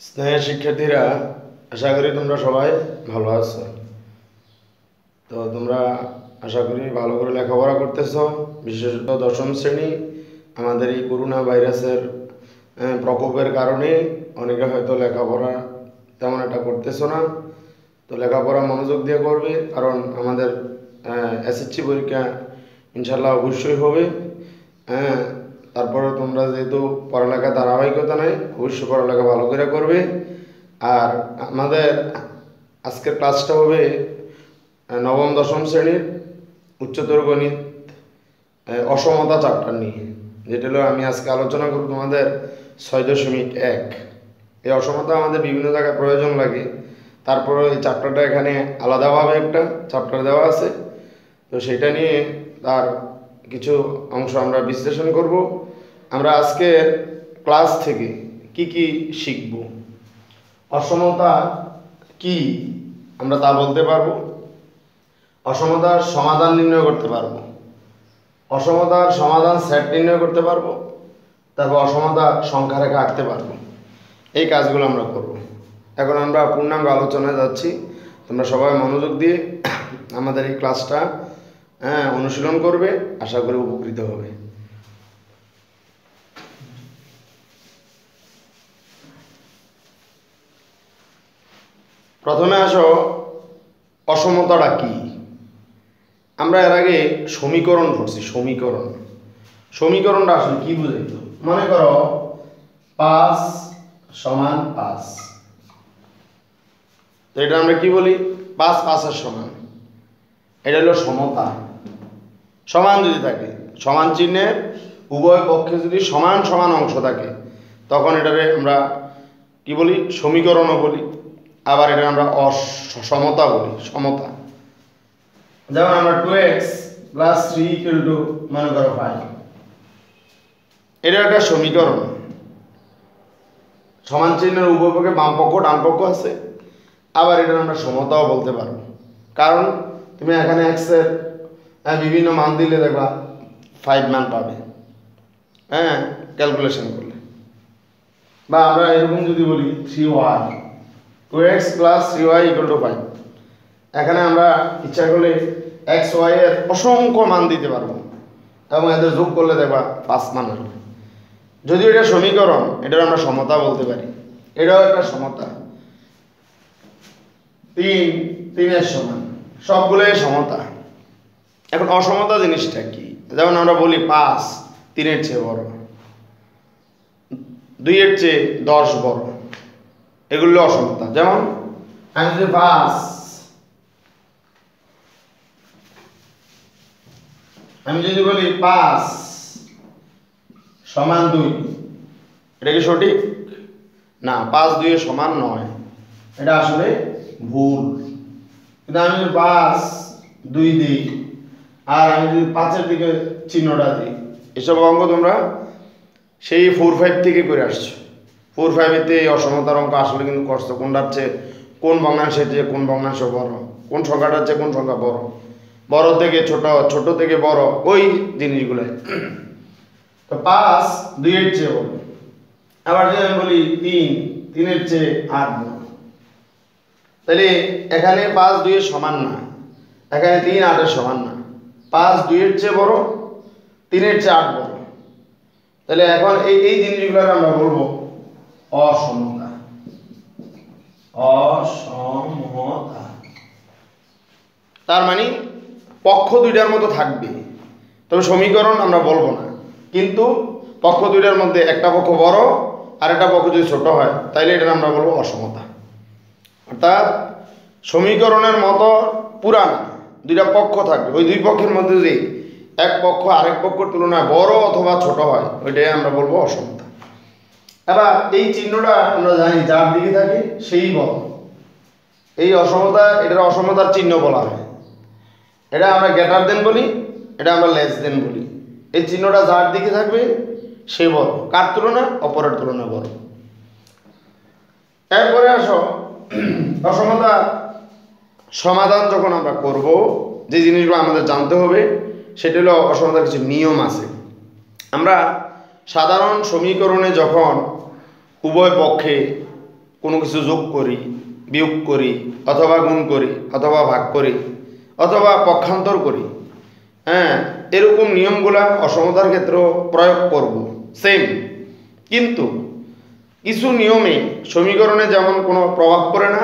স্নেহের শিক্ষার্থীরা, আশা করি তোমরা সবাই ভালো আছো। তো তোমরা আশা করি ভালো করে লেখাপড়া করতেছো। বিশেষত দশম শ্রেণী, আমাদের এই করোনা ভাইরাসের প্রকোপের কারণে অনেকে হয়তো লেখাপড়া তেমন একটা করতেছো না। তো লেখাপড়া মনোযোগ দিয়ে করবে, কারণ আমাদের এসএসসি পরীক্ষা ইনশাল্লাহ অবশ্যই হবে। তারপরে তোমরা যেহেতু পড়ালেখা ধারাবাহিকতা নেই, অবশ্যই পড়ালেখা ভালো করে করবে। আর আমাদের আজকের ক্লাসটা হবে নবম দশম শ্রেণীর উচ্চতর গণিত অসমতা চ্যাপ্টার নিয়ে, যেটা হলো আমি আজকে আলোচনা করব তোমাদের 6.1। এই অসমতা আমাদের বিভিন্ন জায়গায় প্রয়োজন লাগে। তারপরে এই চ্যাপ্টারটা এখানে আলাদাভাবে একটা চ্যাপ্টার দেওয়া আছে, তো সেটা নিয়ে তার কিছু অংশ আমরা বিশ্লেষণ করব। আমরা আজকে ক্লাস থেকে কি কি শিখব, অসমতা কি আমরা তা বলতে পারবো, অসমতার সমাধান নির্ণয় করতে পারবো, অসমতার সমাধান সেট নির্ণয় করতে পারবো, তারপর অসমতা সংখ্যা রেখা আঁকতে পারবো। এই কাজগুলো আমরা করব। এখন আমরা পূর্ণাঙ্গ আলোচনায় যাচ্ছি। তোমরা সবাই মনোযোগ দিয়ে আমাদের এই ক্লাসটা অনুশীলন করবে, আশা করি উপকৃত হবে। প্রথমে আসো, অসমতাটা কি। আমরা এর আগে সমীকরণ পড়ছি। সমীকরণটা আসলে কি বুঝাইতো? মনে করো 5 সমান 5, তো এটা আমরা কি বলি? 5 5-এর সমান। এটা হলো সমতা। সমান যদি থাকে, সমান চিহ্নের উভয় পক্ষে যদি সমান সমান অংশ থাকে, তখন এটাকে আমরা কি বলি? সমীকরণও বলি। আবার এটা আমরা অসমতা বলি, সমতা। যেমন আমরা 2x + 3 মনে করো 5, এটা একটা সমীকরণ। সমান চিহ্নের উভয় পক্ষে বাম পক্ষ ডান পক্ষ আছে। আবার এটা আমরা সমতাও বলতে পারবো, কারণ তুমি এখানে x এর বিভিন্ন মান দিলে দেখবা 5 মান পাবে, ক্যালকুলেশন করলে। বা আমরা এরকম যদি বলি 3y, 2x + 3y = 5, এখানে আমরা ইচ্ছা করলে x y এর অসংখ্য মান দিতে পারবো এবং এদের যোগ করলে দেখবা 5 মান আসবে। যদিও এটা সমীকরণ, এটার আমরা সমতা বলতে পারি। এটাও একটা সমতা। 3 3-এর সমান, সবগুলোই সমতা। এখন অসমতা জিনিসটা কি? যেমন আমরা বলি 5 3-এর চেয়ে বড়, 2-এর চেয়ে 10 বড়, এগুলো অসমতা। যেমন আমি যদি 5 বলি 5 সমান 2, এটা কি সঠিক? না, 5 2-এর সমান নয়, এটা আসলে ভুল। কিন্তু আমি যদি 5 2 দিই আর আমি যদি 5-এর দিকে চিহ্নটা দিই, এসব অঙ্ক তোমরা সেই 4-5 থেকে করে আসছো। 4-5-এতে এই অসমতার অঙ্ক আসলে কিন্তু করছো। কোনটার চেয়ে কোন ভগ্নাংশের চেয়ে কোন ভগ্নাংশ বড়, কোন সংখ্যাটার চেয়ে কোন সংখ্যা বড়, বড় থেকে ছোট, ছোট থেকে বড়, ওই জিনিসগুলো। তো 5 2-এর চেয়ে বড়। আবার যদি আমি বলি 3 3-এর চেয়ে 8 বড়, তাহলে এখানে 5 2-এর সমান না, এখানে 3 8-এর সমান না। 5 2-এর চেয়ে বড়, 3-এর চেয়ে 8 বড়। তাহলে এখন এই জিনিসগুলো আমরা বলবো অসমতা। অসমতা তার মানে পক্ষ দুইটার মতো থাকবে, তবে সমীকরণ আমরা বলবো না। কিন্তু পক্ষ দুইটার মধ্যে একটা পক্ষ বড় আর একটা পক্ষ যদি ছোট হয়, তাইলে এটা আমরা বলবো অসমতা। অর্থাৎ সমীকরণের মতো পুরা না, দুইটা পক্ষ থাকবে। ওই দুই পক্ষের মধ্যে যদি এক পক্ষ আরেক পক্ষের তুলনায় বড় অথবা ছোট হয়, ওইটাই আমরা বলবো অসমতা। এবার এই চিহ্নটা আমরা জানি যার দিকে থাকে সেই বড়। এই অসমতা, এটার অসমতার চিহ্ন বলা হয়। এটা আমরা গ্রেটার দেন বলি, এটা আমরা লেস দেন বলি। এই চিহ্নটা যার দিকে থাকবে সে বড়, কার তুলনায়? অপরের তুলনায় বড়। এরপরে আসো, অসমতা সমাধান যখন আমরা করব, যে জিনিসগুলো আমাদের জানতে হবে সেটা হলো অসমতার কিছু নিয়ম আছে। আমরা সাধারণ সমীকরণে যখন উভয় পক্ষে কোনো কিছু যোগ করি, বিয়োগ করি, অথবা গুণ করি, অথবা ভাগ করি, অথবা পক্ষান্তর করি, হ্যাঁ, এরকম নিয়মগুলা অসমতার ক্ষেত্রেও প্রয়োগ করব সেম। কিন্তু কিছু নিয়মে সমীকরণে যেমন কোনো প্রভাব পড়ে না,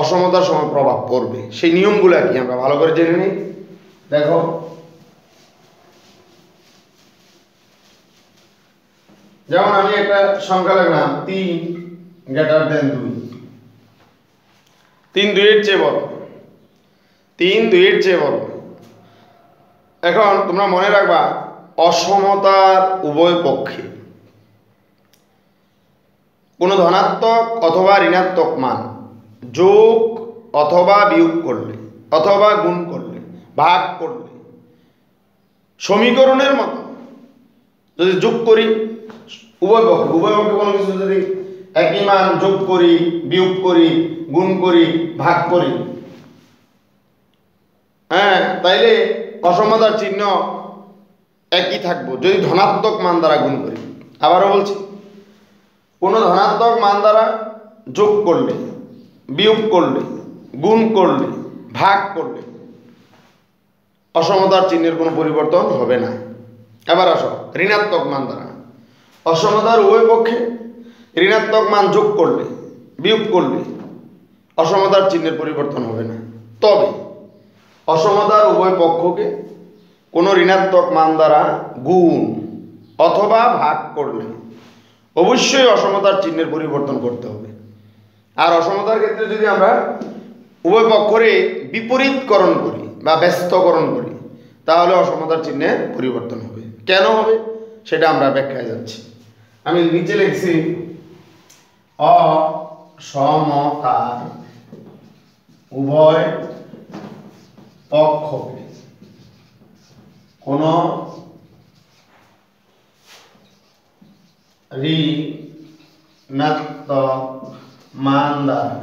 অসমতার সময় প্রভাব পড়বে। সেই নিয়মগুলা কি আমরা ভালো করে জেনে নিই। দেখো, যেমন আমি একটা সংখ্যা লিখলাম 3 গ্রেটার দেন 2, 3 2 এর চেয়ে বড়, 3 2 এর চেয়ে বড়। এখন তোমরা মনে রাখবা, অসমতার উভয় পক্ষে কোনো ধনাত্মক অথবা ঋণাত্মক মান যোগ অথবা বিয়োগ করলে, অথবা গুণ করলে, ভাগ করলে, সমীকরণের মতো যদি যোগ করি, উভয় পক্ষে কোনো কিছু যদি একই মান যোগ করি, বিয়োগ করি, গুণ করি, ভাগ করি, হ্যাঁ, তাইলে অসমতার চিহ্ন একই থাকবো যদি ধনাত্মক মান দ্বারা গুণ করি। আবারও বলছি, কোনো ধনাত্মক মান দ্বারা যোগ করলে, বিয়োগ করলে, গুণ করলে, ভাগ করলে অসমতার চিহ্নের কোনো পরিবর্তন হবে না। এবার আসো ঋণাত্মক মান দ্বারা, অসমতার উভয় পক্ষে ঋণাত্মক মান যোগ করলে, বিয়োগ করলে অসমতার চিহ্নের পরিবর্তন হবে না। তবে অসমতার উভয় পক্ষকে কোনো ঋণাত্মক মান দ্বারা গুণ অথবা ভাগ করলে অবশ্যই অসমতার চিহ্নের পরিবর্তন করতে হবে। আর অসমতার ক্ষেত্রে যদি আমরা উভয় পক্ষরে বিপরীতকরণ করি বা ব্যস্তকরণ করি, তাহলে অসমতার চিহ্নের পরিবর্তন হবে। কেন হবে সেটা আমরা ব্যাখ্যায় যাচ্ছি। আমি নিচে লিখছি, অসমতার উভয় পক্ষকে কোন ঋণাত্মক মান দ্বারা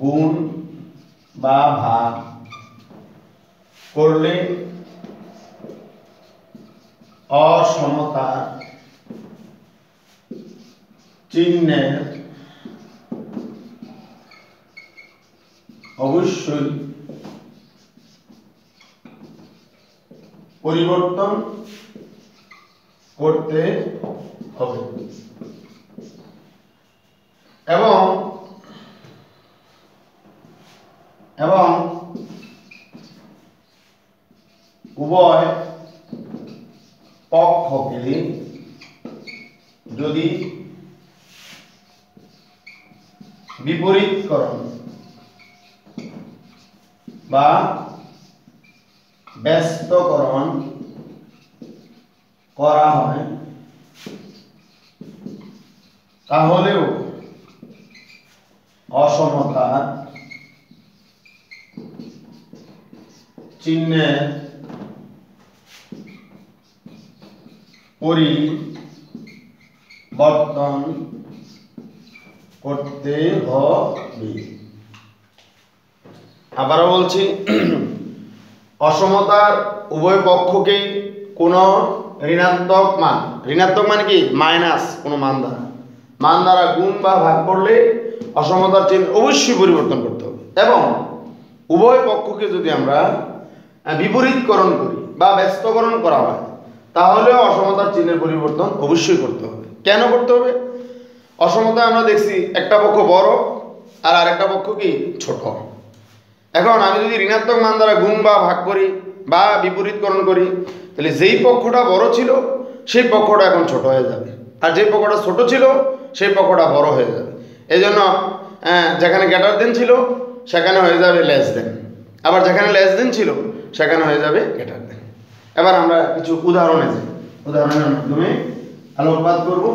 গুণ বা ভাগ করলে অসমতার চিহ্নের অবশ্যই পরিবর্তন করতে হবে। এবং উভয় পক্ষকে যদি বিপরীতকরণ বা ব্যস্তকরণ করা হয়, তাহলেও অসমতার চিহ্নের পরিবর্তন করতে হবে। আবারও বলছি, অসমতার উভয় পক্ষকেই কোনো ঋণাত্মক মানে কি মাইনাস কোনো মান দ্বারা গুণ বা ভাগ করলে অসমতার চিহ্ন অবশ্যই পরিবর্তন করতে হবে। এবং উভয় পক্ষকে যদি আমরা বিপরীতকরণ করি বা ব্যস্তকরণ করা হয়, তাহলেও অসমতার চিহ্নের পরিবর্তন অবশ্যই করতে হবে। কেন করতে হবে? অসমতায় আমরা দেখছি একটা পক্ষ বড় আর আরেকটা পক্ষ কি ছোট। এখন আমি যদি ঋণাত্মক মান দ্বারা গুণ বা ভাগ করি বা বিপরীতকরণ করি, তাহলে যেই পক্ষটা বড় ছিল সেই পক্ষটা এখন ছোট হয়ে যাবে, আর যে পক্ষটা ছোট ছিল সেই পক্ষটা বড় হয়ে যাবে। এই জন্য যেখানে গ্রেটার দেন ছিল সেখানে হয়ে যাবে লেস দেন, আবার যেখানে লেস দেন ছিল সেখানে হয়ে যাবে গ্রেটার দেন। এবার আমরা কিছু উদাহরণের মাধ্যমে আলোকপাত করব।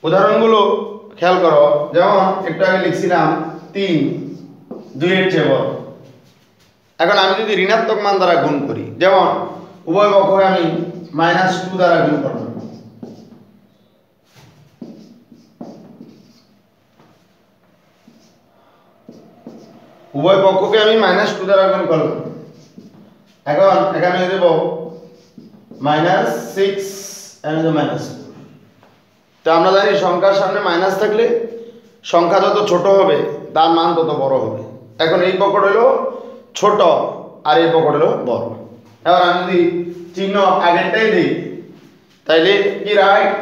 উদাহরণগুলো খেয়াল করো। যেমন একটু আগে লিখছিলাম 3 2 এর চেয়ে বড়। এখন আমি যদি ঋণাত্মক মান দ্বারা গুণ করি, যেমন উভয় পক্ষকে আমি -2 দ্বারা গুণ করব, উভয় পক্ষকে আমি -2 দ্বারা গুণ করলাম। এখন এখানে দেব -6 and -4। তো আমরা জানি সংখ্যার সামনে মাইনাস থাকলে সংখ্যা যত ছোট হবে তার মান তত বড় হবে। এখন এই পকড় হলো ছোট আর এই পকড় হলো বড়। এবার আমি যদি চিহ্ন আগেরটাই দিই তাইলে কি রাইট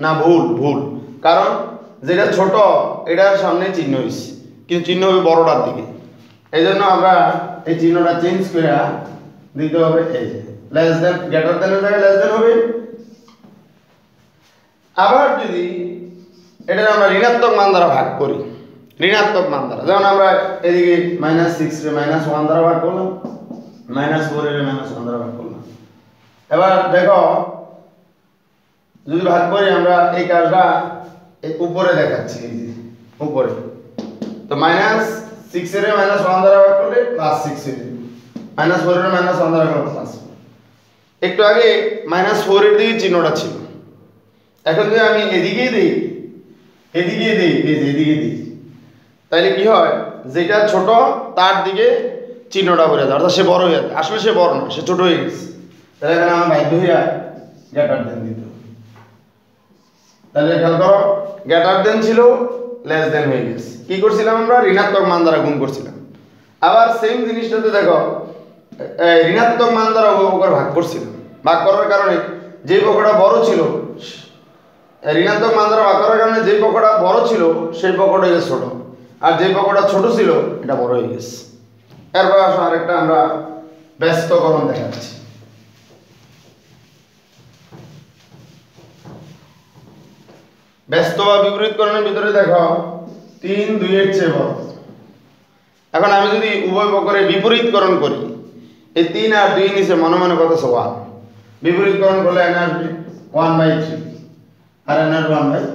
না ভুল? ভুল, কারণ যেটা ছোট এটার সামনে চিহ্ন হয়েছে, কিন্তু চিহ্ন হবে বড়টার দিকে। এই জন্য আমরা এই চিহ্নটা চেঞ্জ করে দিতে হবে এই যে লেস দেন, গ্রেটার দেনের জায়গায় লেস দেন হবে। আবার যদি এটা আমরা ঋণাত্মক মান দ্বারা ভাগ করি, ঋণাত্মক মান দ্বারা, যেমন আমরা এদিকে -6 রে -1 দ্বারা ভাগ করলাম, -4 রে -1 দ্বারা ভাগ করলাম। এবার দেখো যদি ভাগ করি আমরা এই কাজটা উপরে দেখাচ্ছি, এই যে উপরে। তো -6 রে -1 দ্বারা ভাগ করলে +6 হয়ে যাবে, -4 রে -1 দ্বারা করলে +4। একটু আগে -4 এর দিকে চিহ্নটা ছিল, এখন যদি আমি এদিকেই দিই, এদিকেই দিই, এই যে এদিকে দিই, তাহলে কি হয়, যেটা ছোট তার দিকে চিহ্নটা পড়ে যায়, অর্থাৎ সে বড় হয়ে যায়। আসলে সে বড় না, সে ছোট হয়ে গেছে। তাহলে এখানে আমার বাধ্য হইয়া গ্রেটার দেন দিতে হবে। তাহলে খেয়াল করো, গ্রেটার দেন ছিল, লেস দেন হয়ে গেছে। কি করছিলাম আমরা? ঋণাত্মক মান দ্বারা গুণ করছিলাম। আবার সেম জিনিসটাতে দেখো ঋণাত্মক মান দ্বারা উভয় ভাগ করছিলাম। ভাগ করার কারণে যে পক্ষটা বড় ছিল, ঋণাত্মক মান দ্বারা ভাগ করার কারণে যে পক্ষটা বড় ছিল সেই পক্ষটা হয়ে ছোট, আর যে পক্ষটা ছোট ছিল এটা বড় হয়ে গেছে। এরপর আসো আরেকটা আমরা ব্যস্তকরণ দেখাচ্ছি। ব্যস্ত বা বিপরীতকরণের ভিতরে দেখো 3 2 এর চেয়ে বড়। এখন আমি যদি উভয় পক্ষের বিপরীতকরণ করি, এই 3 আর 2 নিচে মনে মনে কত আছে 1, বিপরীতকরণ করলে n আসবে 1/3 আর n আসবে 1/3।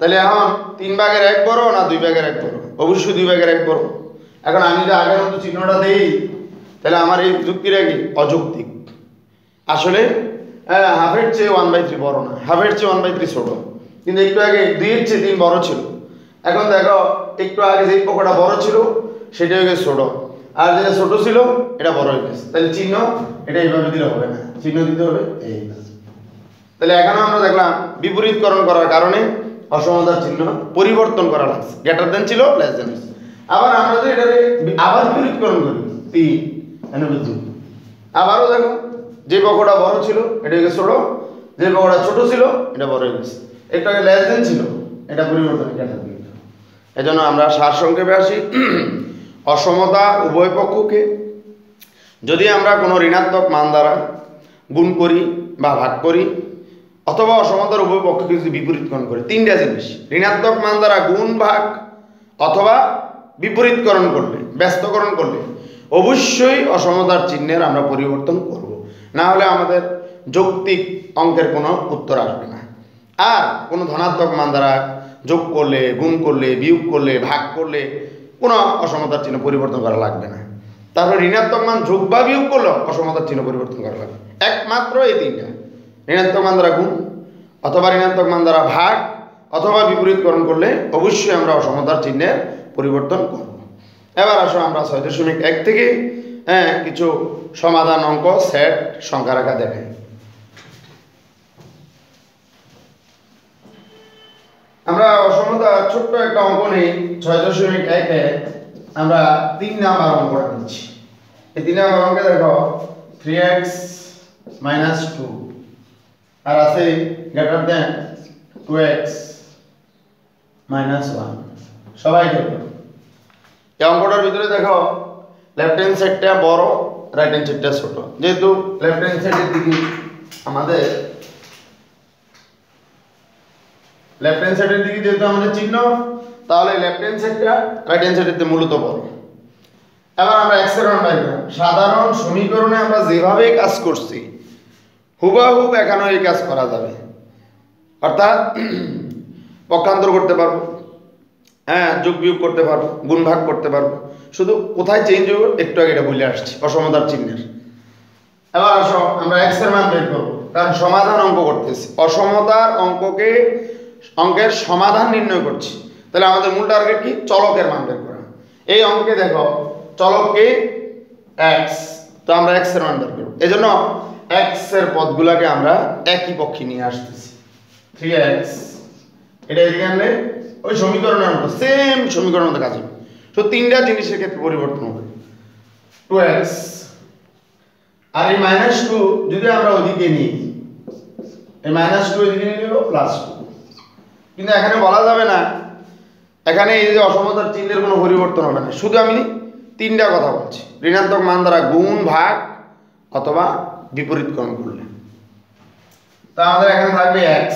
তাহলে এখন 3 ভাগের 1 বড় না 2 ভাগের 1 বড়? অবশ্যই 2 ভাগের 1 বড়। এখন আমি যদি আগের মতো চিহ্নটা দেই তাহলে আমার এই যুক্তিটা কি অযৌক্তিক। আসলে হাফের চেয়ে 1/3 বড় না, হাফের চেয়ে 1/3 ছোট, কিন্তু একটু আগে 2 এর চেয়ে 3 বড় ছিল। এখন দেখো একটু আগে যে পক্ষটা বড় ছিল সেটা হয়ে গেছে ছোট, আর যেটা ছোট ছিল এটা বড় হয়ে গেছে। তাহলে চিহ্ন এটা এইভাবে দিলে হবে না, চিহ্ন দিতে হবে এই। তাহলে এখন আমরা দেখলাম বিপরীতকরণ করার কারণে অসমতার চিহ্ন পরিবর্তন করা লাগছে, গ্রেটার দেন ছিল, লেস দেন হয়েছে। আবার আমরা যদি এটাকে আবার বিপরীতকরণ করি 3 এনে 2, আবারও দেখো যে পক্ষটা বড় ছিল এটা হয়ে গেছে ছোট, যে পক্ষটা ছোট ছিল এটা বড় হয়ে গেছে। একটু আগে লেস দেন ছিল, এটা পরিবর্তন গ্রেটার দেন। এজন্য আমরা সারসংক্ষেপে আসি, অসমতা উভয় পক্ষকে যদি আমরা কোনো ঋণাত্মক মান দ্বারা গুণ করি বা ভাগ করি, অথবা অসমতার উভয় পক্ষকে যদি বিপরীতকরণ করি, 3টা জিনিস, ঋণাত্মক মান দ্বারা গুণ, ভাগ অথবা বিপরীতকরণ করলে, ব্যস্তকরণ করলে অবশ্যই অসমতার চিহ্নের আমরা পরিবর্তন করব, না হলে আমাদের যৌক্তিক অঙ্কের কোনো উত্তর আসবে না। আর কোনো ধনাত্মক মান দ্বারা যোগ করলে, গুণ করলে, বিয়োগ করলে, ভাগ করলে কোনো অসমতার চিহ্ন পরিবর্তন করা লাগবে না। তারপর ঋণাত্মক মান যোগ বা বিয়োগ করলেও অসমতার চিহ্ন পরিবর্তন করা লাগবে। একমাত্র এই 3টা, ঋণাত্মক মান দ্বারা গুণ অথবা ঋণাত্মক মান দ্বারা ভাগ অথবা বিপরীতকরণ করলে অবশ্যই আমরা অসমতার চিহ্নের পরিবর্তন করব। এবার আসো আমরা 6.1 থেকে কিছু সমাধান অঙ্ক, সেট, সংখ্যা রেখা দেখাই। আমরা অসমতার ছোট্ট একটা অঙ্ক নেই 6.1-এ আমরা 3 নাম্বার অঙ্কটা নিচ্ছি। এই 3 নাম্বার অঙ্কে দেখো 3x - 2 আর আছে গ্রেটার দেন 2x - 1। সবাই দেখো এই অঙ্কটার ভিতরে দেখো লেফট হ্যান্ড সাইডটা বড়, রাইট হ্যান্ড সাইডটা ছোট। যেহেতু লেফট হ্যান্ড সাইডের দিকে আমাদের যেহেতু আমাদের চিহ্ন, তাহলে লেফট হ্যান্ড সাইডটা রাইট হ্যান্ড সাইডের মূলত বড়। এবার আমরা x এর মান বের করব। সাধারণ সমীকরণে আমরা যেভাবে কাজ করছি হুবহু এখানেও এই কাজ করা যাবে, অর্থাৎ পক্ষান্তর করতে পারবো, যোগ বিয়োগ করতে পারবো, গুণ ভাগ করতে পারবো। শুধু কোথায় চেঞ্জ হবে একটু আগে এটা বলে আসছি, অসমতার চিহ্নের। এবার আসো আমরা x এর মান বের করবো, কারণ সমাধান অঙ্ক করতেছি, অসমতার অঙ্কের সমাধান নির্ণয় করছি। তাহলে আমাদের মূল টার্গেট কি? চলকের মান বের করা। এই অঙ্কে দেখো চলককে এক্স, তো আমরা এক্স এর মান বের করব। এই জন্য এক্স এর পদগুলোকে আমরা একই পক্ষে নিয়ে আসতেছি। 3x এটা এদিকে আনলে ওই সমীকরণের মতো সেম সমীকরণের মতো কাজ হবে, তো তিনটা জিনিসের ক্ষেত্রে পরিবর্তন হবে। 2x আর এই -2 যদি আমরা ওদিকে নিই, এই -2 এদিকে নিয়ে নিব +2, কিন্তু এখানে বলা যাবে না, এখানে এই যে অসমতার চিহ্নের কোনো পরিবর্তন হবে না, শুধু আমি তিনটা কথা বলছি, ঋণাত্মক মান দ্বারা গুণ, ভাগ অথবা বিপরীতকরণ করলে। তো আমাদের এখানে থাকবে x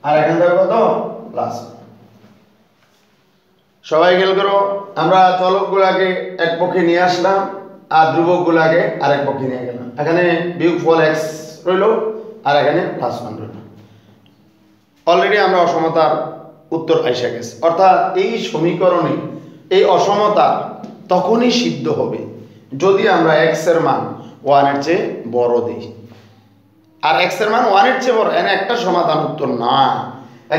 আর এখানে থাকবে কত প্লাস। সবাই খেয়াল করো, আমরা চলকগুলোকে এক পক্ষে নিয়ে আসলাম আর ধ্রুবকগুলোকে আরেক পক্ষে নিয়ে গেলাম। এখানে বিয়োগফল x রইল আর এখানে +1 রইল। অলরেডি আমরা অসমতার উত্তর এসে গেছে, অর্থাৎ এই সমীকরণে এই অসমতা তখনই সিদ্ধ হবে যদি আমরা x এর মান 1 এর চেয়ে বড় দিই। আর x এর মান 1 এর চেয়ে বড় এনে একটা সমাধান উত্তর না,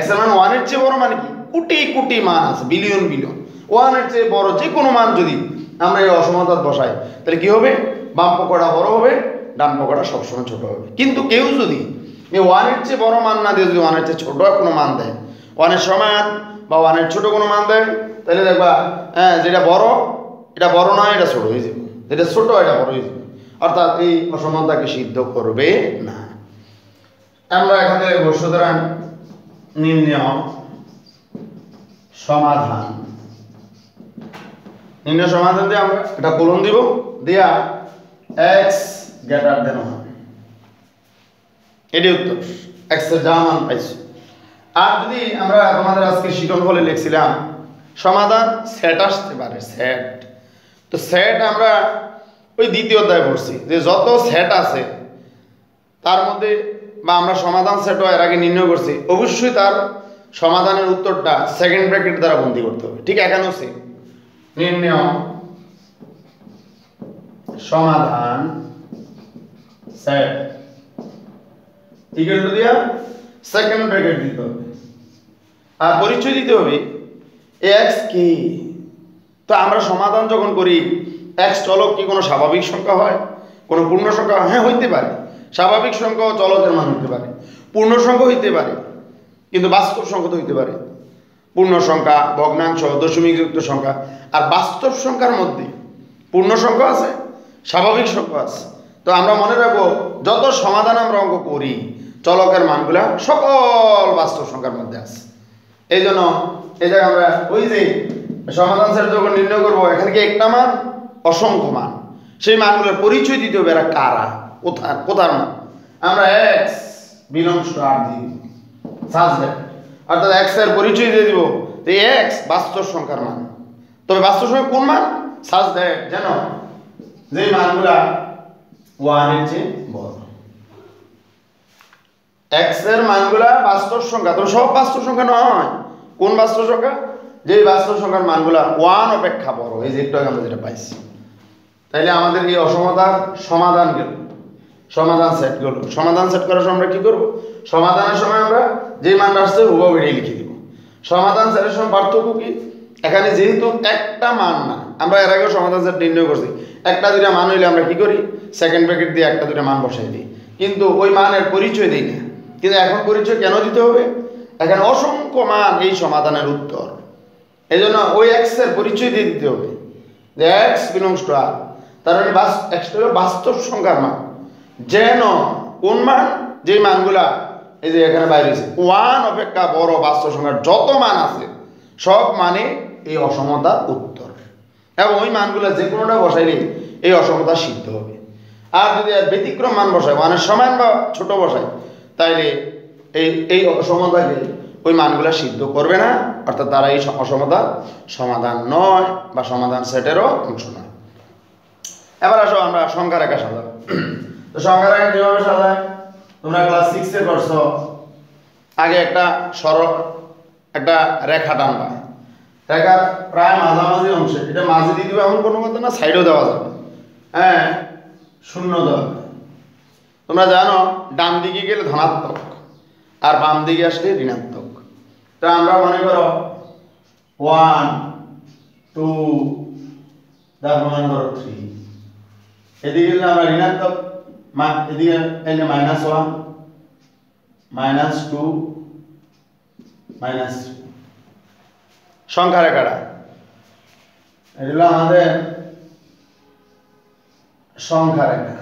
x এর মান 1 এর চেয়ে বড় মানে কি কোটি কোটি মান আছে, বিলিয়ন বিলিয়ন। 1 এর চেয়ে বড় যে কোনো মান যদি আমরা এই অসমতা বসাই তাহলে কি হবে, বাম পক্ষটা বড় হবে, ডান পক্ষটা সবসময় ছোট হবে। কিন্তু কেউ যদি এই 1 এর চেয়ে বড় মান না দিয়ে যদি 1 এর চেয়ে ছোট কোনো মান দেয়, 1 এর সমান বা 1 এর ছোট কোনো মান দেয়, তাহলে দেখবা যেটা বড় এটা বড় নয়, এটা ছোট হয়ে যাবে, যেটা ছোট এটা বড় হয়ে যাবে, অর্থাৎ এই অসমতাকে সিদ্ধ করবে না। আমরা এখানে দেখব সুতরাং নির্ণয় সমাধান, নির্ণয় সমাধান দিয়ে আমরা এটা কোলন দিব, দিয়া x গ্রেটার দেন 1, এটি উত্তর। x এর যা মান পাইছি। আর যদি আমরা তোমাদের আজকে শিখন ফলে লিখছিলাম সমাধান সেট আসতে পারে, সেট, তো সেট আমরা ওই দ্বিতীয় অধ্যায় পড়ছি যে যত সেট আছে তার মধ্যে, বা আমরা সমাধান সেট এর আগে নির্ণয় করছি, অবশ্যই তার সমাধানের উত্তরটা সেকেন্ড ব্র্যাকেট দ্বারা বন্দি করতে হবে। ঠিক এখানেও সে নির্ণয় সমাধান সেট ইকুয়াল টু দিয়া সেকেন্ড ব্র্যাকেট দিতে হবে আর পরিচয় দিতে হবে x কি। তো আমরা সমাধান যখন করি x চলক কি কোনো স্বাভাবিক সংখ্যা হয়, কোনো পূর্ণ সংখ্যা? হ্যাঁ হইতে পারে, স্বাভাবিক সংখ্যা ও চলকের মান হইতে পারে, পূর্ণ সংখ্যা হইতে পারে, কিন্তু বাস্তব সংখ্যা তো হইতে পারে। পূর্ণ সংখ্যা, ভগ্নাংশ, দশমিক যুক্ত সংখ্যা, আর বাস্তব সংখ্যার মধ্যে পূর্ণ সংখ্যা আছে, স্বাভাবিক সংখ্যা আছে। তো আমরা মনে রাখবো যত সমাধান আমরা অঙ্ক করি চলকের মানগুলা সকল বাস্তব সংখ্যার মধ্যে আছে। এই জন্য এই জায়গায় আমরা ওই যে সমাধান সেট যখন নির্ণয় করবো, এখানে কি একটা মান, অসংখ্য মান, সেই মানগুলোর পরিচয় দিতে হবে এরা কারা, কোথার মান। আমরা x বিলংস টু r দিয়ে দিব, সাবজেক্ট, অর্থাৎ x এর পরিচয় দিয়ে দিব যে x বাস্তব সংখ্যার মান। তবে বাস্তব সংখ্যা কোন মান, সাবজেক্ট যেন যে মানগুলা 1 এর চেয়ে বড়। x এর মানগুলা বাস্তব সংখ্যা, তবে সব বাস্তব সংখ্যা নয়। কোন বাস্তব সংখ্যা, যে বাস্তব সংখ্যার মানগুলা 1 অপেক্ষা বড়, এই যে একটু আগে আমরা যেটা পাইছি। তাইলে আমাদের এই অসমতার সমাধান গেল, সমাধান সেট গেল। সমাধান সেট করার সময় আমরা কি করব, সমাধানের সময় আমরা যে মানটা আসছে হুবহু এটাই লিখে দিব। সমাধান সেটের সময় পার্থক্য কি, এখানে যেহেতু একটা মান না, আমরা এর আগেও সমাধান সেট নির্ণয় করছি, একটা দুইটা মান হইলে আমরা কি করি, সেকেন্ড ব্র্যাকেট দিয়ে একটা দুইটা মান বসাই দিই, কিন্তু ওই মানের পরিচয় দিই না। কিন্তু এখন পরিচয় কেন দিতে হবে, এখানে অসংখ্য মান এই সমাধানের উত্তর, এই জন্য ওই x এর পরিচয় দিয়ে দিতে হবে যে x বিলংস টু r, তার মানে x হলো বাস্তব সংখ্যার মান, যেন কোন মান, যে মানগুলা এই যে এখানে বাইরে হয়েছে 1 অপেক্ষা বড় বাস্তব সংখ্যার যত মান আছে সব মানে এই অসমতার উত্তর, এবং ওই মানগুলা যে কোনোটা বসাইলে এই অসমতা সিদ্ধ হবে। আর যদি ব্যতিক্রম মান বসায়, 1 এর সমান বা ছোট বসায়, তাইলে এই অসমতাকে ওই মানগুলা সিদ্ধ করবে না, অর্থাৎ তারা এই অসমতার সমাধান নয় বা সমাধান সেটেরও অংশ নয়। এবার আসো আমরা সংখ্যা রেখা সাজাবো। তো সংখ্যা রেখা কিভাবে সাজায়, তোমরা ক্লাস 6 এ করছো, আগে একটা সরল একটা রেখা টানবা, রেখার প্রায় মাঝামাঝি অংশে, এটা মাঝে দিয়ে দিবে এমন কোনো কথা না, সাইডেও দেওয়া যাবে, হ্যাঁ শূন্য দেওয়া। তোমরা জানো ডান দিকে গেলে ধনাত্মক আর বাম দিকে আসলে ঋণাত্মক। তা আমরা মনে করো 1 2 তারপর মান করো 3 এদিকে যদি আমরা ঋণাত্মক এদিকে এলে -1 -2 -3 সংখ্যা রেখাটা এটা হলো আমাদের সংখ্যা রেখা।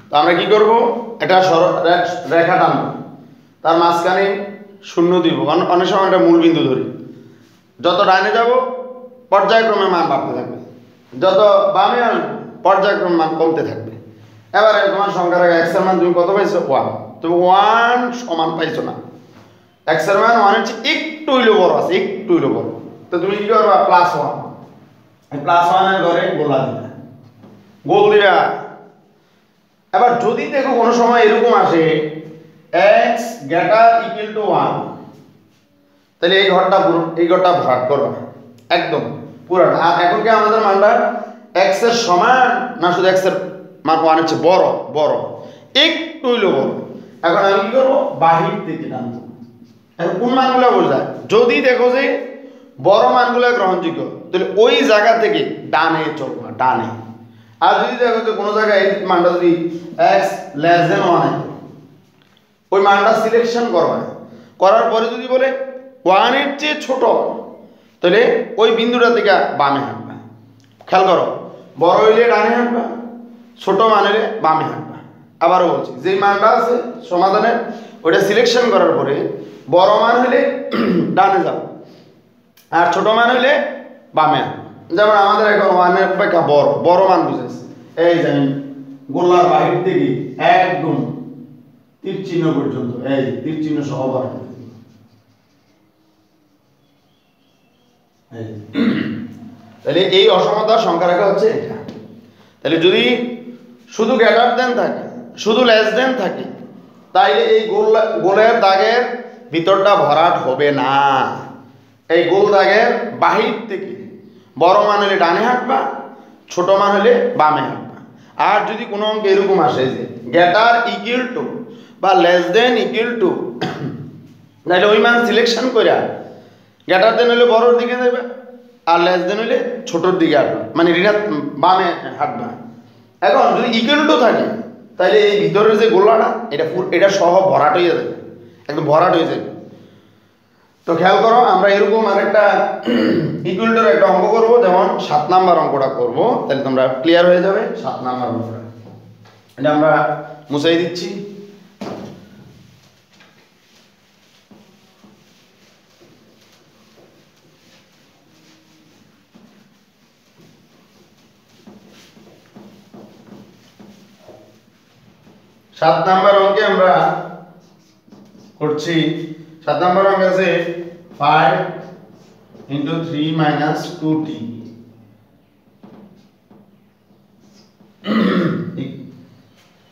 তো আমরা কি করব, এটা রেখা টানবো, তার মাঝখানে শূন্য দিব, অনেক সময় একটা মূল বিন্দু ধরি। যত ডাইনে যাব পর্যায়ক্রমে মান বাড়তে থাকবে, যত বামে আসবো পর্যায়ক্রমে মান কমতে থাকবে। এবারে তোমার সংখ্যা রেখা x এর মান তুমি কত পাইছো 1, তুমি 1 সমান পাইছো না, x এর মান 1 এর চেয়ে একটু হইলো বড় আছে, একটু হইলো বড়। তো তুমি কি করবা, +1, এই +1 এর ঘরে গোলা দিবা, গোল দিবা। এবার যদি দেখো কোনো সময় এরকম আসে x > 1, তাহলে এই ঘরটা ভরাট করবা একদম পুরাটা। আর এখন কি আমাদের মানটা x এর সমান না শুধু x এর মান 1 এর চেয়ে বড়, বড় একটু হইলো বড়। এখন আমি কি করব, বাহির থেকে টানবো। এখন কোন মানগুলো বোঝায়, যদি দেখো যে বড় মানগুলো গ্রহণযোগ্য তাহলে ওই জায়গা থেকে ডানে চলবা, ডানে। আর যদি দেখো যে কোনো জায়গায় এই মানটা যদি x < 1 ওই মানটা সিলেকশন করবা, করার পরে যদি বলে 1 এর চেয়ে ছোট তাহলে ওই বিন্দুটা থেকে বামে হাঁটবা। খেয়াল করো, বড় হইলে ডানে হাঁটবা, ছোট মান হইলে বামে হাঁটবা। আবারও বলছি, যেই মানটা আছে সমাধানের ওইটা সিলেকশন করার পরে বড় মান হইলে ডানে যাও, আর ছোট মান হইলে বামে হাঁটবা। যেমন আমাদের এখন 1 এর অপেক্ষা বড় মান বুঝেছি, এই যে আমি গোলার বাহির থেকে একদম তীর চিহ্ন পর্যন্ত, এই তীর চিহ্ন সহ বার তাহলে এই অসমতার সংখ্যা রেখা হচ্ছে এটা। তাহলে যদি শুধু গ্রেটার দেন থাকে, শুধু লেস দেন থাকে, তাইলে এই গোলের দাগের ভিতরটা ভরাট হবে না। এই গোল দাগের বাহির থেকে বড় মান হলে ডানে হাঁটবা, ছোট মান হলে বামে হাঁটবা। আর যদি কোনো অঙ্ক এরকম আসে যে গ্রেটার = বা লেস দেন = তাহলে ওই মান সিলেকশন করে গ্রেটার দেন হলে বড়র দিকে যাবে, আর লেস দেন হলে ছোটর দিকে হাঁটবা, মানে বামে হাঁটবা। এখন যদি = থাকে তাহলে এই ভিতরের যে গোলাটা এটা সহ ভরাট হয়ে যাবে, একদম ভরাট হয়ে যাবে। তো খেয়াল করো, আমরা এরকম আরেকটা = একটা অঙ্ক করবো, যেমন 7 নাম্বার অঙ্কটা করব, তাহলে তোমরা ক্লিয়ার হয়ে যাবে। 7 নাম্বার অঙ্কটা এটা আমরা মুছাই দিচ্ছি। সাত নাম্বার অঙ্কে আমরা করছি, 7 নাম্বার অঙ্ক আছে 5 × 3 - 2t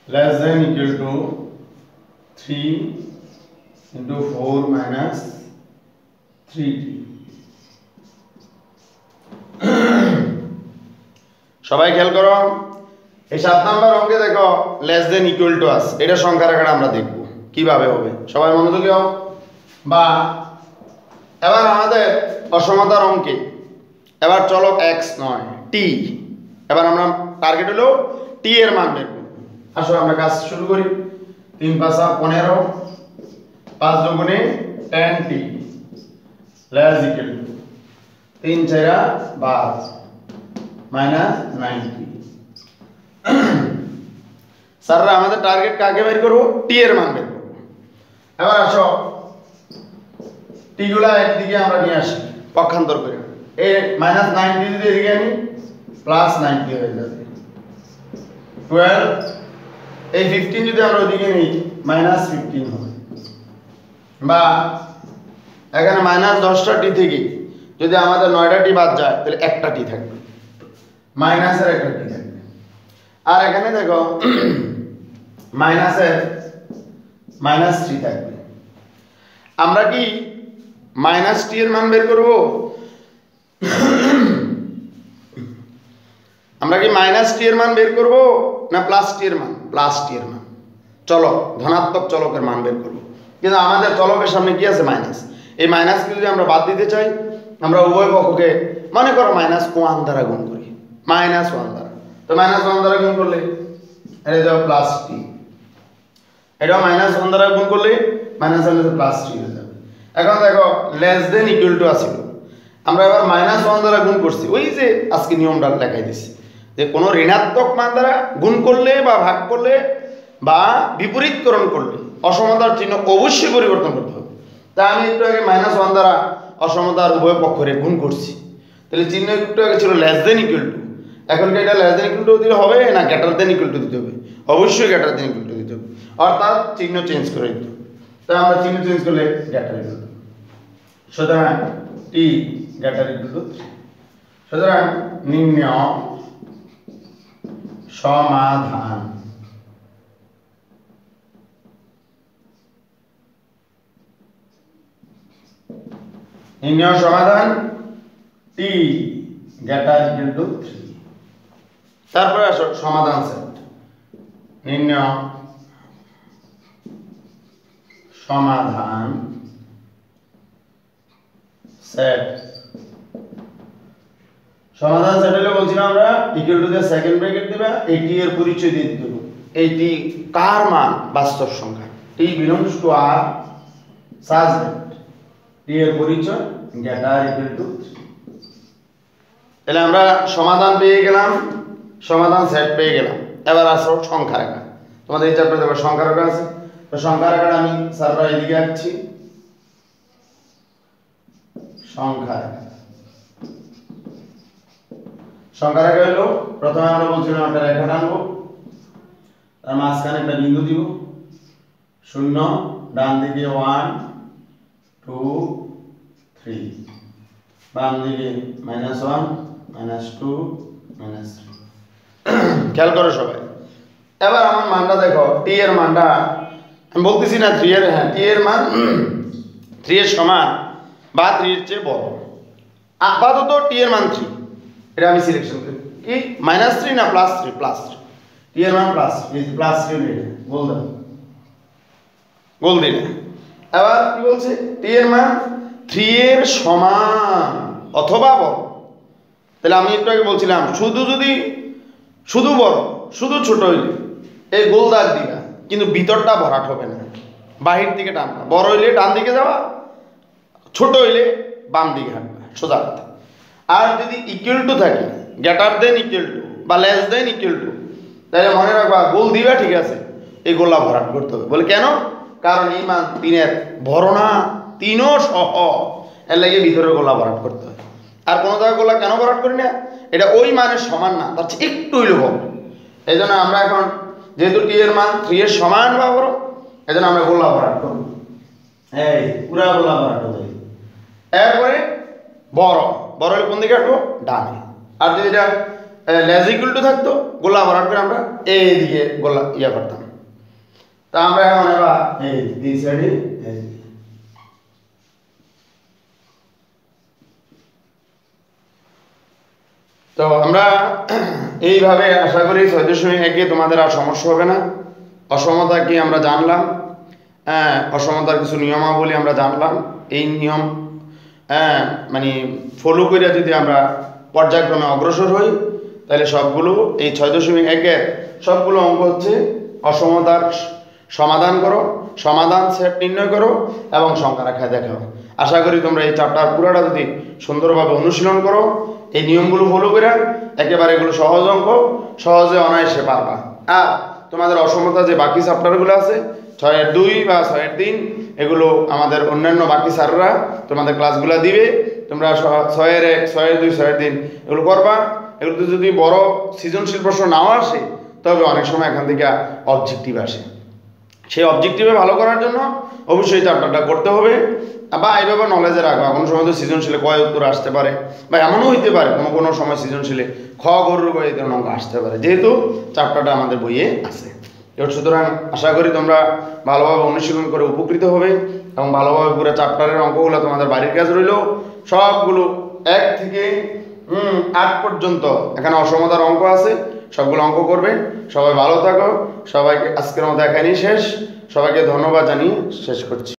less than equal to 3 × 4 - 3t। সবাই খেয়াল করো, এই 7 নাম্বার অঙ্কে দেখো লেস দেন ইকুয়াল টু আছে, এটা সংখ্যা রেখাটা আমরা দেখব কিভাবে হবে। সবাই মনোযোগী হও। বা এবার আমাদের অসমতার অঙ্কে এবার চলো x নয় t, এবার আমরা টার্গেট হলো t এর মান বের করব। আসো আমরা কাজ শুরু করি। 3 × 5 = 15, 5 × 2 = 10t less equal to 3 × 4 = 12 -90। স্যাররা আমাদের টার্গেট কাকে বের করব, টি এর মান বের করব। এবার আসো টি গুলা একদিকে আমরা নিয়ে আসি পক্ষান্তর করে, এই -90 যদি এদিকে আনি +90 হয়ে যাবে 12, এই 15 যদি আমরা ওইদিকে নিই -15 হবে। বা এখানে -10টা টি থেকে যদি আমাদের 9টা টি বাদ যায় তাহলে একটা টি থাকবে, মাইনাসের একটা টি থাকবে। আর এখানে দেখো মাইনাসের -3 থাকবে। আমরা কি -t এর মান বের করব, আমরা কি -t এর মান বের করব না +t এর মান? +t এর মান। চলো ধনাত্মক চলকের মান বের করব। কিন্তু আমাদের চলকের সামনে কি আছে? মাইনাস। এই মাইনাসকে যদি আমরা বাদ দিতে চাই, আমরা উভয় পক্ষকে মনে করো -1 দ্বারা গুণ করি, -1 দ্বারা। তো -1 দ্বারা গুণ করলে এটা যাবে প্লাস টি, এটাও -1 দ্বারা গুণ করলে -1 প্লাস টি হয়ে যাবে। এখন দেখো লেস দেন ইকুয়াল টু আছিল, আমরা এবার -1 দ্বারা গুণ করছি, ওই যে আজকে নিয়মটা লেখাই দিচ্ছি যে কোনো ঋণাত্মক মান দ্বারা গুণ করলে বা ভাগ করলে বা বিপরীতকরণ করলে অসমতার চিহ্ন অবশ্যই পরিবর্তন করতে হবে। তা আমি একটু আগে -1 দ্বারা অসমতার উভয় পক্ষরে গুণ করছি, তাহলে চিহ্ন একটু আগে ছিল লেস দেন ইকুয়াল টু, এখন কি এটা লেস দেন ইকুয়াল টু দিলে হবে না গ্রেটার দেন ইকুয়াল টু দিতে হবে? অবশ্যই গ্রেটার দেন ইকুয়াল টু দিতে হবে, অর্থাৎ চিহ্ন চেঞ্জ করে দিতে হবে। তাই আমরা চিহ্ন চেঞ্জ করলে গ্রেটার ইকুয়াল টু, সুতরাং টি গ্রেটার ইকুয়াল টু 3। সুতরাং নির্ণয় সমাধান টি গ্রেটার ইকুয়াল টু 3। তারপরে আসো সমাধান সেট, নির্ণয় সমাধান সেট। সমাধান সেট হলে বলছিলাম আমরা ইকুয়াল টু দিয়ে সেকেন্ড ব্র্যাকেট দিবা, এই টি এর পরিচয় দিয়ে দিতে হবে। এই টি কার মান? বাস্তব সংখ্যা, টি belongs to R such that টি এর পরিচয় গ্রেটার ইকুয়াল টু 3। তাহলে আমরা সমাধান পেয়ে গেলাম, সমাধান সেট পেয়ে গেলাম। এবার আসো সংখ্যা রেখা, তোমাদের এই চ্যাপ্টারে দেখো সংখ্যা রেখা আছে। তো সংখ্যা রেখাটা আমি স্যাররা এদিকে আঁকছি, সংখ্যা রেখা। সংখ্যা রেখা হলো প্রথমে আমরা বলছিলাম একটা রেখা টানবো, তার মাঝখানে একটা বিন্দু দিব, 0, ডান দিকে 1 2 3, বাম দিকে -1 -2 -3। খেয়াল করো সবাই। এবার আমার মানটা দেখো, টি এর মানটা আমি বলতেছি না 3 এর, হ্যাঁ টি এর মান 3 এর সমান বা 3 এর চেয়ে বড়। আপাতত টি এর মান 3, এটা আমি সিলেকশন করি কি -3 না +3? +3, টি এর মান +3 গোল দাও, গোল দিলে। এবার কি বলছে? টি এর মান 3 এর সমান অথবা বড়। তাহলে আমি একটু আগে বলছিলাম শুধু বড় শুধু ছোট হইলে এই গোল দাগ দিবা, কিন্তু ভিতরটা ভরাট হবে না, বাহির দিকে টানবা। বড় হইলে ডান দিকে যাওয়া, ছোট হইলে বাম দিকে হাঁটবা, সোজা কথা। আর যদি ইকুয়াল টু থাকে, গ্রেটার দেন ইকুয়াল টু বা লেস দেন ইকুয়াল টু, তাহলে মনে রাখবা গোল দিবা, ঠিক আছে, এই গোলা ভরাট করতে হবে। বলে কেন? কারণ এই মান 3 এর বড় না, 3ও সহ, এর লাগে ভিতরে গোলা ভরাট করতে হয়। আর কোনো জায়গায় গোলা কেন ভরাট করি না? এটা ওই মানের সমান না, তার চেয়ে একটু হইলে হবে। এই জন্য আমরা এখন যেহেতু টি এর মান 3 এর সমান বা বড়, এই জন্য আমরা গোলা ভরাট করব, এই পুরা গোলা ভরাট হবে। এরপরে বড় হলে কোন দিকে হাঁটবো? ডানে। আর যদি এটা লেস ইকুয়াল টু থাকতো, গোলা ভরাট করে আমরা এইদিকে গোলা ইয়া করতাম। তা আমরা এখন এবার এই সাইডে তো আমরা এইভাবে আশা করি 6.1 তোমাদের আর সমস্যা হবে না। অসমতা কি আমরা জানলাম, অসমতার কিছু নিয়মাবলী আমরা জানলাম। এই নিয়ম মানে ফলো করে যদি আমরা পর্যায়ক্রমে অগ্রসর হই, তাহলে সবগুলো এই 6.1-এর সবগুলো অঙ্ক হচ্ছে অসমতার সমাধান করো, সমাধান সেট নির্ণয় করো এবং সংখ্যা রেখায় দেখাও। আশা করি তোমরা এই চ্যাপ্টার পুরোটা যদি সুন্দরভাবে অনুশীলন করো, এই নিয়মগুলো ফলো করে, একেবারে এগুলো সহজ অঙ্ক, সহজে অনায়াসে পারবা। আর তোমাদের অসমতা যে বাকি চ্যাপ্টারগুলো আছে 6-2 বা 6-3, এগুলো আমাদের অন্যান্য বাকি স্যাররা তোমাদের ক্লাসগুলো দিবে। তোমরা 6-1, 6-2, 6-3 এগুলো করবা। এগুলোতে যদি বড় সৃজনশীল প্রশ্ন নাও আসে, তবে অনেক সময় এখান থেকে অবজেক্টিভ আসে। সেই অবজেক্টিভে ভালো করার জন্য অবশ্যই চ্যাপ্টারটা করতে হবে, বা এইভাবে নলেজে রাখবা। কোনো সময় তো সৃজনশীলে কয় উত্তর আসতে পারে, বা এমনও হইতে পারে কোনো সময় সৃজনশীলে খ গরুর এই ধরনের অঙ্ক আসতে পারে, যেহেতু চ্যাপ্টারটা আমাদের বইয়ে আছে। সুতরাং আশা করি তোমরা ভালোভাবে অনুশীলন করে উপকৃত হবে এবং ভালোভাবে পুরো চ্যাপ্টারের অঙ্কগুলো তোমাদের বাড়ির কাজ রইল। সবগুলো 1 থেকে 8 পর্যন্ত এখানে অসমতার অঙ্ক আছে, সবগুলো অঙ্ক করবে। সবাই ভালো থাকো, সবাইকে আজকের মতো এখানেই শেষ। সবাইকে ধন্যবাদ জানিয়ে শেষ করছি।